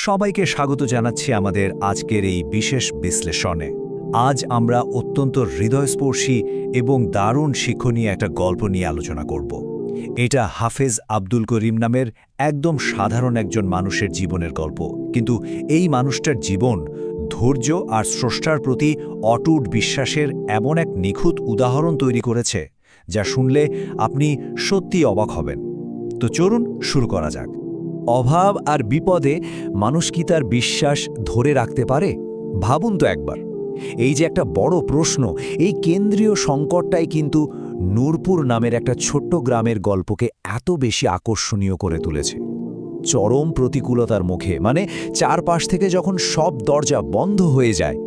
সবাইকে স্বাগত জানাচ্ছি আমাদের আজকের এই বিশেষ বিশ্লেষণে। আজ আমরা অত্যন্ত হৃদয়স্পর্শী এবং দারুণ শিক্ষণীয় একটা গল্প নিয়ে আলোচনা করব। এটা হাফেজ আব্দুল করিম নামের একদম সাধারণ একজন মানুষের জীবনের গল্প, কিন্তু এই মানুষটার জীবন ধৈর্য আর স্রষ্টার প্রতি অটুট বিশ্বাসের এমন এক নিখুঁত উদাহরণ তৈরি করেছে যা শুনলে আপনি সত্যিই অবাক হবেন। তো চলুন শুরু করা যাক। অভাব আর বিপদে মানুষ কি তার বিশ্বাস ধরে রাখতে পারে? ভাবুন তো একবার। এই যে একটা বড় প্রশ্ন, এই কেন্দ্রীয় সংকটটাই কিন্তু নূরপুর নামের একটা ছোট্ট গ্রামের গল্পকে এত বেশি আকর্ষণীয় করে তুলেছে। চরম প্রতিকূলতার মুখে, মানে চারপাশ থেকে যখন সব দরজা বন্ধ হয়ে যায়,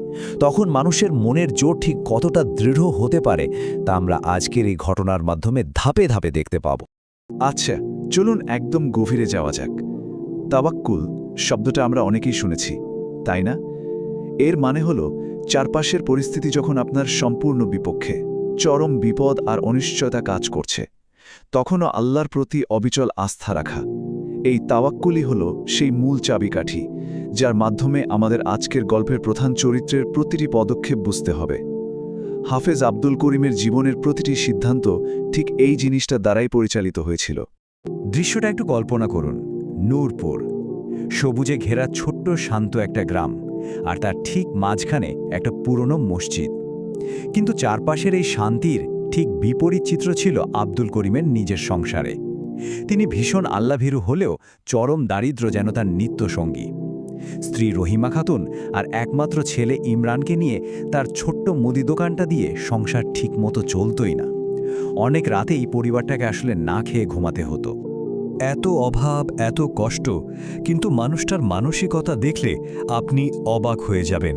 তখন মানুষের মনের জোর ঠিক কতটা দৃঢ় হতে পারে তা আমরা আজকের এই ঘটনার মাধ্যমে ধাপে ধাপে দেখতে পাব। আচ্ছা, চলুন একদম গভীরে যাওয়া যাক। তাওয়াক্কুল শব্দটা আমরা অনেকেই শুনেছি, তাই না? এর মানে হলো চারপাশের পরিস্থিতি যখন আপনার সম্পূর্ণ বিপক্ষে, চরম বিপদ আর অনিশ্চয়তা কাজ করছে, তখনও আল্লাহর প্রতি অবিচল আস্থা রাখা। এই তাওয়াক্কুলই হলো সেই মূল চাবিকাঠি, যার মাধ্যমে আমাদের আজকের গল্পের প্রধান চরিত্রের প্রতিটি পদক্ষেপ বুঝতে হবে। হাফেজ আব্দুল করিমের জীবনের প্রতিটি সিদ্ধান্ত ঠিক এই জিনিসটা দ্বারাই পরিচালিত হয়েছিল। দৃশ্যটা একটু কল্পনা করুন। নূরপুর, সবুজে ঘেরা ছোট্ট শান্ত একটা গ্রাম, আর তার ঠিক মাঝখানে একটা পুরনো মসজিদ। কিন্তু চারপাশের এই শান্তির ঠিক বিপরীত চিত্র ছিল আব্দুল করিমের নিজের সংসারে। তিনি ভীষণ আল্লাভীরু হলেও চরম দারিদ্র্য যেন তার নিত্যসঙ্গী। স্ত্রী রহিমা খাতুন আর একমাত্র ছেলে ইমরানকে নিয়ে তার ছোট্ট মুদি দোকানটা দিয়ে সংসার ঠিকমতো চলতই না। অনেক রাতেই পরিবারটাকে আসলে না খেয়ে ঘুমাতে হতো। এত অভাব, এত কষ্ট, কিন্তু মানুষটার মানসিকতা দেখলে আপনি অবাক হয়ে যাবেন।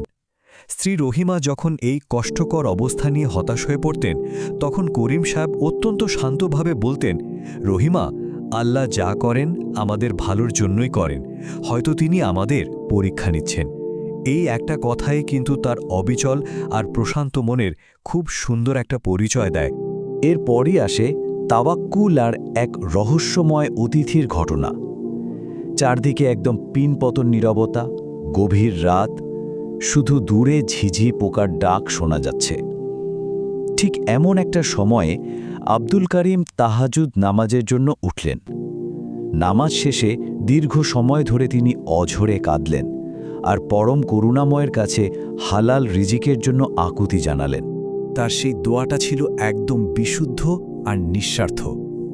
স্ত্রী রহিমা যখন এই কষ্টকর অবস্থা নিয়ে হতাশ হয়ে পড়তেন, তখন করিম সাহেব অত্যন্ত শান্তভাবে বলতেন, রহিমা, আল্লাহ যা করেন আমাদের ভালোর জন্যই করেন, হয়তো তিনি আমাদের পরীক্ষা নিচ্ছেন। এই একটা কথাই কিন্তু তার অবিচল আর প্রশান্ত মনের খুব সুন্দর একটা পরিচয় দেয়। এরপরই আসে তাওয়াক্কুল আর এক রহস্যময় অতিথির ঘটনা। চারদিকে একদম পিনপতন নীরবতা, গভীর রাত, শুধু দূরে ঝিঝি পোকার ডাক শোনা যাচ্ছে। ঠিক এমন একটা সময়ে আব্দুল করিম তাহাজ্জুদ নামাজের জন্য উঠলেন। নামাজ শেষে দীর্ঘ সময় ধরে তিনি অঝরে কাঁদলেন আর পরম করুণাময়ের কাছে হালাল রিজিকের জন্য আকুতি জানালেন। তার সেই দোয়াটা ছিল একদম বিশুদ্ধ আর নিঃস্বার্থ।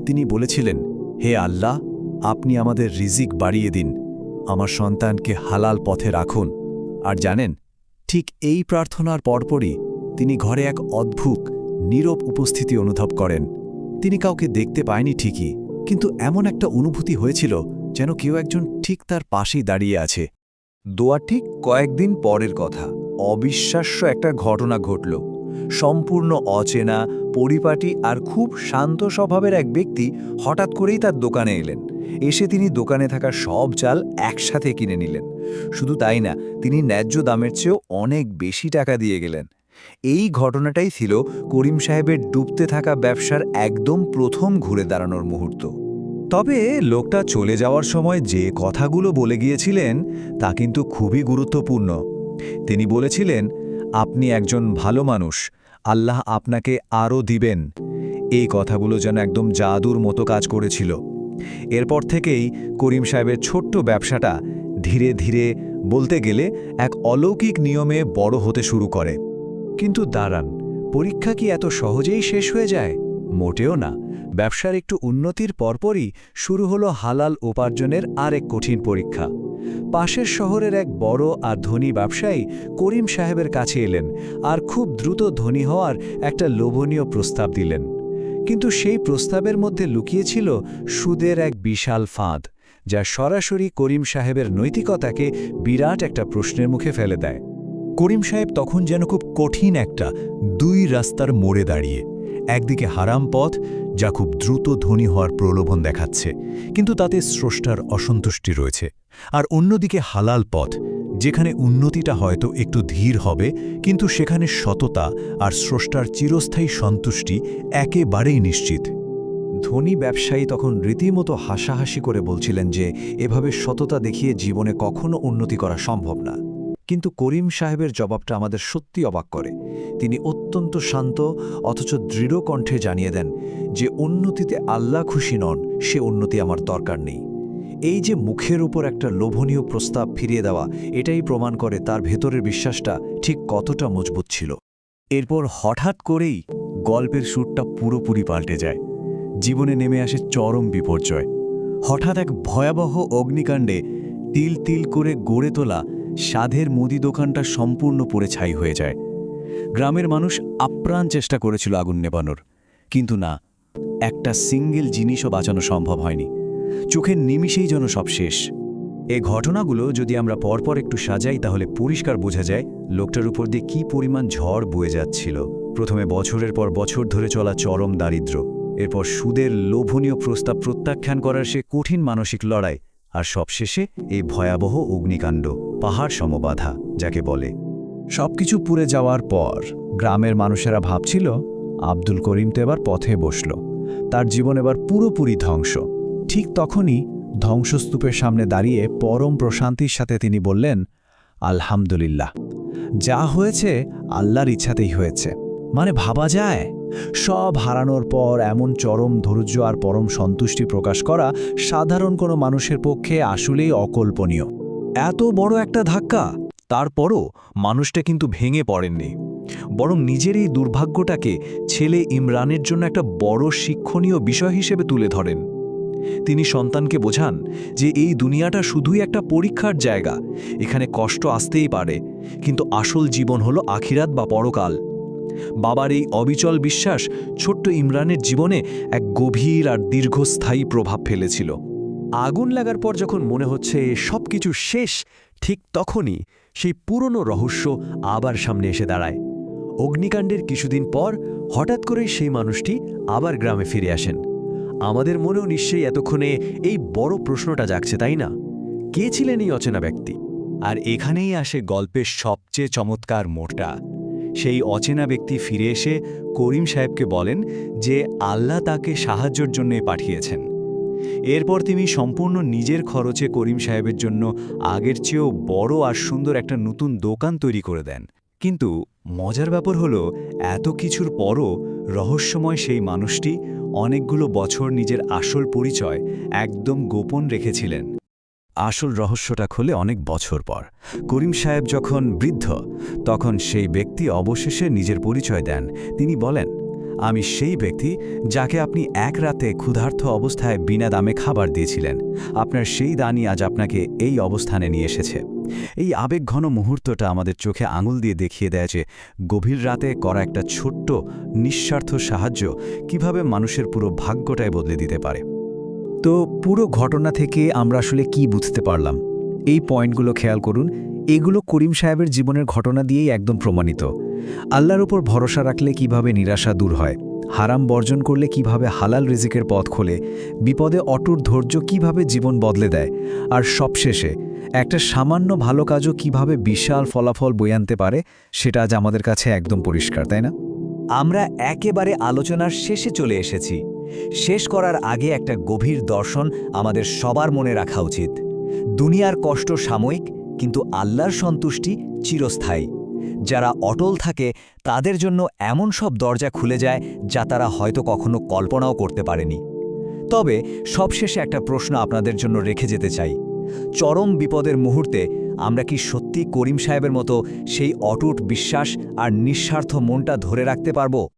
তিনি বলেছিলেন, হে আল্লাহ, আপনি আমাদের রিজিক বাড়িয়ে দিন, আমার সন্তানকে হালাল পথে রাখুন। আর জানেন, ঠিক এই প্রার্থনার পরপরই তিনি ঘরে এক অদ্ভুত নীরব উপস্থিতি অনুভব করেন। তিনি কাউকে দেখতে পায়নি ঠিকই, কিন্তু এমন একটা অনুভূতি হয়েছিল যেন কেউ একজন ঠিক তার পাশেই দাঁড়িয়ে আছে। দোয়া ঠিক কয়েকদিন পরের কথা, অবিশ্বাস্য একটা ঘটনা ঘটল। সম্পূর্ণ অচেনা, পরিপাটি আর খুব শান্ত স্বভাবের এক ব্যক্তি হঠাৎ করেই তার দোকানে এলেন। এসে তিনি দোকানে থাকা সব চাল একসাথে কিনে নিলেন। শুধু তাই না, তিনি ন্যায্য দামের চেয়েও অনেক বেশি টাকা দিয়ে গেলেন। এই ঘটনাটাই ছিল করিম সাহেবের ডুবতে থাকা ব্যবসার একদম প্রথম ঘুরে দাঁড়ানোর মুহূর্ত। তবে লোকটা চলে যাওয়ার সময় যে কথাগুলো বলে গিয়েছিলেন তা কিন্তু খুবই গুরুত্বপূর্ণ। তিনি বলেছিলেন, আপনি একজন ভালো মানুষ, আল্লাহ আপনাকে আরও দিবেন। এই কথাগুলো যেন একদম জাদুর মতো কাজ করেছিল। এরপর থেকেই করিম সাহেবের ছোট্ট ব্যবসাটা ধীরে ধীরে, বলতে গেলে এক অলৌকিক নিয়মে বড় হতে শুরু করে। কিন্তু দাঁড়ান, পরীক্ষা কি এত সহজেই শেষ হয়ে যায়? মোটেও না। ব্যবসার একটু উন্নতির পরপরই শুরু হলো হালাল উপার্জনের আরেক কঠিন পরীক্ষা। পাশের শহরের এক বড় আর ধনী ব্যবসায়ী করিম সাহেবের কাছে এলেন আর খুব দ্রুত ধনী হওয়ার একটা লোভনীয় প্রস্তাব দিলেন। কিন্তু সেই প্রস্তাবের মধ্যে লুকিয়েছিল সুদের এক বিশাল ফাঁদ, যা সরাসরি করিম সাহেবের নৈতিকতাকে বিরাট একটা প্রশ্নের মুখে ফেলে দেয়। করিম সাহেব তখন যেন খুব কঠিন একটা দুই রাস্তার মোড়ে দাঁড়িয়ে। একদিকে হারাম পথ, যা খুব দ্রুত ধনী হওয়ার প্রলোভন দেখাচ্ছে, কিন্তু তাতে স্রষ্টার অসন্তুষ্টি রয়েছে, আর অন্যদিকে হালাল পথ, যেখানে উন্নতিটা হয়তো একটু ধীর হবে, কিন্তু সেখানে সততা আর স্রষ্টার চিরস্থায়ী সন্তুষ্টি একেবারেই নিশ্চিত। ধনী ব্যবসায়ী তখন রীতিমতো হাসাহাসি করে বলছিলেন যে এভাবে সততা দেখিয়ে জীবনে কখনো উন্নতি করা সম্ভব না। কিন্তু করিম সাহেবের জবাবটা আমাদের সত্যি অবাক করে। তিনি অত্যন্ত শান্ত অথচ দৃঢ় কণ্ঠে জানিয়ে দেন যে উন্নতিতে আল্লাহ খুশি নন, সে উন্নতি আমার দরকার নেই। এই যে মুখের উপর একটা লোভনীয় প্রস্তাব ফিরিয়ে দেওয়া, এটাই প্রমাণ করে তার ভেতরের বিশ্বাসটা ঠিক কতটা মজবুত ছিল। এরপর হঠাৎ করেই গল্পের সুরটা পুরোপুরি পাল্টে যায়। জীবনে নেমে আসে চরম বিপর্যয়। হঠাৎ এক ভয়াবহ অগ্নিকাণ্ডে তিল তিল করে গড়ে তোলা সাধের মুদি দোকানটা সম্পূর্ণ পুড়ে ছাই হয়ে যায়। গ্রামের মানুষ আপ্রাণ চেষ্টা করেছিল আগুন নেভানোর, কিন্তু না, একটা সিঙ্গেল জিনিসও বাঁচানো সম্ভব হয়নি। চোখের নিমিষেই যেন সব শেষ। এই ঘটনাগুলো যদি আমরা পরপর একটু সাজাই তাহলে পরিষ্কার বোঝা যায় লোকটার উপর দিয়ে কী পরিমাণ ঝড় বয়ে যাচ্ছিল। প্রথমে বছরের পর বছর ধরে চলা চরম দারিদ্র্য, এরপর সুদের লোভনীয় প্রস্তাব প্রত্যাখ্যান করার সে কঠিন মানসিক লড়াই, আর সবশেষে এই ভয়াবহ অগ্নিকাণ্ড, পাহাড় সমবাধা যাকে বলে। সবকিছু পুড়ে যাওয়ার পর গ্রামের মানুষেরা ভাবছিল আব্দুল করিম তো এবার পথে বসল, তার জীবন এবার পুরোপুরি ধ্বংস। ঠিক তখনই ধ্বংসস্তূপের সামনে দাঁড়িয়ে পরম প্রশান্তির সাথে তিনি বললেন, আলহামদুলিল্লাহ, যা হয়েছে আল্লাহর ইচ্ছাতেই হয়েছে। মানে ভাবা যায়, সব হারানোর পর এমন চরম ধৈর্য আর পরম সন্তুষ্টি প্রকাশ করা সাধারণ কোনো মানুষের পক্ষে আসলেই অকল্পনীয়। এত বড় একটা ধাক্কা, তারপরও মানুষটা কিন্তু ভেঙে পড়েননি, বরং নিজের এই দুর্ভাগ্যটাকে ছেলে ইমরানের জন্য একটা বড় শিক্ষণীয় বিষয় হিসেবে তুলে ধরেন। তিনি সন্তানকে বোঝান যে এই দুনিয়াটা শুধুই একটা পরীক্ষার জায়গা, এখানে কষ্ট আসতেই পারে, কিন্তু আসল জীবন হলো আখিরাত বা পরকাল। বাবার এই অবিচল বিশ্বাস ছোট্ট ইমরানের জীবনে এক গভীর আর দীর্ঘস্থায়ী প্রভাব ফেলেছিল। আগুন লাগার পর যখন মনে হচ্ছে সব কিছু শেষ, ঠিক তখনই সেই পুরনো রহস্য আবার সামনে এসে দাঁড়ায়। অগ্নিকাণ্ডের কিছুদিন পর হঠাৎ করেই সেই মানুষটি আবার গ্রামে ফিরে আসেন। আমাদের মনেও নিশ্চয়ই এতক্ষণে এই বড় প্রশ্নটা জাগছে, তাই না? কে ছিলেন এই অচেনা ব্যক্তি? আর এখানেই আসে গল্পের সবচেয়ে চমৎকার মোড়টা। সেই অচেনা ব্যক্তি ফিরে এসে করিম সাহেবকে বলেন যে আল্লাহ তাকে সাহায্যের জন্যে পাঠিয়েছেন। এরপর তিনি সম্পূর্ণ নিজের খরচে করিম সাহেবের জন্য আগের চেয়েও বড় আর সুন্দর একটা নতুন দোকান তৈরি করে দেন। কিন্তু মজার ব্যাপার হলো, এত কিছুর পরও রহস্যময় সেই মানুষটি অনেকগুলো বছর নিজের আসল পরিচয় একদম গোপন রেখেছিলেন। আসল রহস্যটা খোলে অনেক বছর পর। করিম সাহেব যখন বৃদ্ধ, তখন সেই ব্যক্তি অবশেষে নিজের পরিচয় দেন। তিনি বলেন, আমি সেই ব্যক্তি যাকে আপনি এক রাতে ক্ষুধার্ত অবস্থায় বিনা দামে খাবার দিয়েছিলেন। আপনার সেই দানই আজ আপনাকে এই অবস্থানে নিয়ে এসেছে। এই আবেগঘন মুহূর্তটা আমাদের চোখে আঙুল দিয়ে দেখিয়ে দেয় যে গভীর রাতে করা একটা ছোট্ট নিঃস্বার্থ সাহায্য কিভাবে মানুষের পুরো ভাগ্যটাই বদলে দিতে পারে। তো পুরো ঘটনা থেকে আমরা আসলে কি বুঝতে পারলাম? এই পয়েন্টগুলো খেয়াল করুন। এগুলো করিম সাহেবের জীবনের ঘটনা দিয়েই একদম প্রমাণিত। আল্লাহর উপর ভরসা রাখলে কিভাবে নিরাশা দূর হয়, হারাম বর্জন করলে কিভাবে হালাল রিজিকের পথ খোলে, বিপদে অটুট ধৈর্য কিভাবে জীবন বদলে দেয়, আর সবশেষে একটা সামান্য ভালো কাজও কিভাবে বিশাল ফলাফল বয়ে আনতে পারে, সেটা আজ আমাদের কাছে একদম পরিষ্কার, তাই না? আমরা একেবারে আলোচনার শেষে চলে এসেছি। শেষ করার আগে একটা গভীর দর্শন আমাদের সবার মনে রাখা উচিত। দুনিয়ার কষ্ট সাময়িক, কিন্তু আল্লাহর সন্তুষ্টি চিরস্থায়ী। যারা অটল থাকে তাদের জন্য এমন সব দরজা খুলে যায় যা তারা হয়তো কখনো কল্পনাও করতে পারেনি। তবে সবশেষে একটা প্রশ্ন আপনাদের জন্য রেখে যেতে চাই। চরম বিপদের মুহূর্তে আমরা কি সত্যি করিম সাহেবের মতো সেই অটুট বিশ্বাস আর নিঃস্বার্থ মনটা ধরে রাখতে পারব?